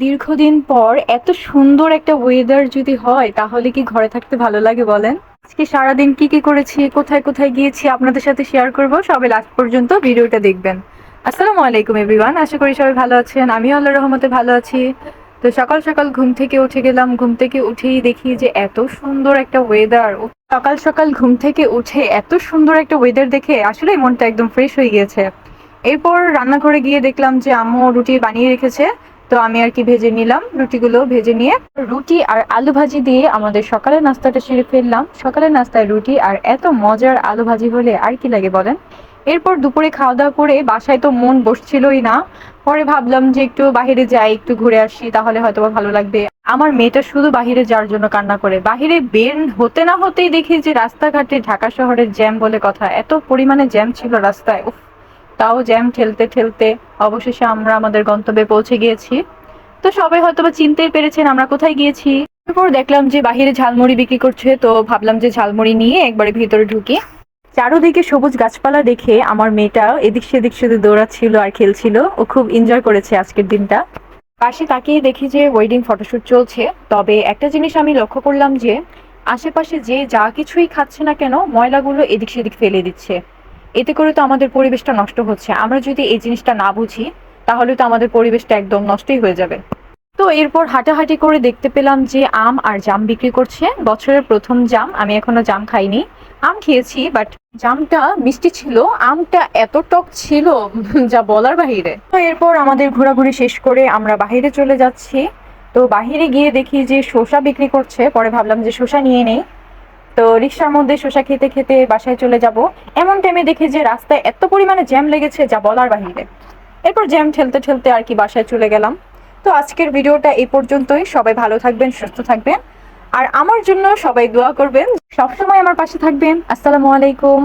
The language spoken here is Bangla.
দীর্ঘদিন পর এত সুন্দর একটা ওয়েদার যদি হয় তাহলে কি ঘরে থাকতে ভালো লাগে বলেন? আজকে সারাদিন কি কি করেছি, কোথায় কোথায় গিয়েছি আপনাদের সাথে শেয়ার করব। সবাই লাস্ট পর্যন্ত ভিডিওটা দেখবেন। আসসালামু আলাইকুম এভরিওয়ান, আশা করি সবাই ভালো আছেন। আমিও আল্লাহর রহমতে ভালো আছি। তো সকাল সকাল ঘুম থেকে উঠে গেলাম, ঘুম থেকে উঠেই দেখি যে এত সুন্দর একটা ওয়েদার। সকাল সকাল ঘুম থেকে উঠে এত সুন্দর একটা ওয়েদার দেখে আসলেই মনটা একদম ফ্রেশ হয়ে গিয়েছে। এরপর রান্নাঘরে গিয়ে দেখলাম যে আম্মু রুটি বানিয়ে রেখেছে। তো আমি আর কি ভেজে নিলাম, রুটিগুলো ভেজে নিয়ে রুটি আর আলু ভাজি দিয়ে আমাদের সকালের নাস্তাটা সেরে ফেললাম। সকালের নাস্তায় রুটি আর এত মজার আলু ভাজি হলে আর কি লাগে বলেন। এরপর দুপুরে খাওয়া দাওয়া করে বাসায় তো মন বসছিলই না। পরে ভাবলাম যে একটু বাহিরে যাই, একটু ঘুরে আসি, তাহলে হয়তো ভালো লাগবে। আমার মেয়েটা শুধু বাহিরে যাওয়ার জন্য কান্না করে। বাহিরে বের হতে না হতেই দেখি যে রাস্তাঘাটে ঢাকা শহরের জ্যাম বলে কথা, এত পরিমাণে জ্যাম ছিল রাস্তায়। উফ, তাও জ্যাম ঠেলতে ঠেলতে অবশেষে আমরা আমাদের গন্তব্যে পৌঁছে গিয়েছি। তো সবাই হয়তোবা চিনতেই পেরেছেন আমরা কোথায় গিয়েছি। তারপর দেখলাম যে বাহিরে ঝালমুড়ি বিক্রি করছে, তো ভাবলাম যে ঝালমুড়ি নিয়ে একবারে ভিতরে ঢুকি। চারোদিকে সবুজ গাছপালা দেখে আমার মেয়েটা এদিক সেদিক শুধু দৌড়াচ্ছিল আর খেলছিল। ও খুব এনজয় করেছে আজকের দিনটা। পাশে তাকিয়ে দেখি যে ওয়েডিং ফটোশুট চলছে। তবে একটা জিনিস আমি লক্ষ্য করলাম যে আশেপাশে যে যা কিছুই খাচ্ছে না কেন, ময়লাগুলো এদিক সেদিক ফেলে দিচ্ছে। এতে করে তো আমাদের পরিবেশটা নষ্ট হচ্ছে। আমরা যদি এই জিনিসটা না বুঝি তাহলে তো আমাদের পরিবেশটা একদম নষ্টই হয়ে যাবে। তো এরপর হাঁটাহাঁটি করে দেখতে পেলাম যে আম আর জাম বিক্রি করছে। বছরের প্রথম জাম, আমি এখনো জাম খাইনি। আম খেয়েছি, বাট জামটা মিষ্টি ছিল, আমটা এত টক ছিল যা বলার বাহিরে। তো এরপর আমাদের ঘোরাঘুরি শেষ করে আমরা বাহিরে চলে যাচ্ছি। তো বাহিরে গিয়ে দেখি যে শসা বিক্রি করছে। পরে ভাবলাম যে শসা নিয়ে নেই। তো রিক্সার মধ্যে শসা খেতে খেতে বাসায় চলে যাব। এমন টাইমে দেখি যে রাস্তায় এত পরিমাণে জ্যাম লেগেছে যা বলার বাহিরে। এরপর জ্যাম ঠেলতে ঠেলতে আর কি বাসায় চলে গেলাম। তো আজকের ভিডিওটা এই পর্যন্তই। সবাই ভালো থাকবেন, সুস্থ থাকবেন, আর আমার জন্য সবাই দোয়া করবেন। সবসময় আমার পাশে থাকবেন। আসসালামু আলাইকুম।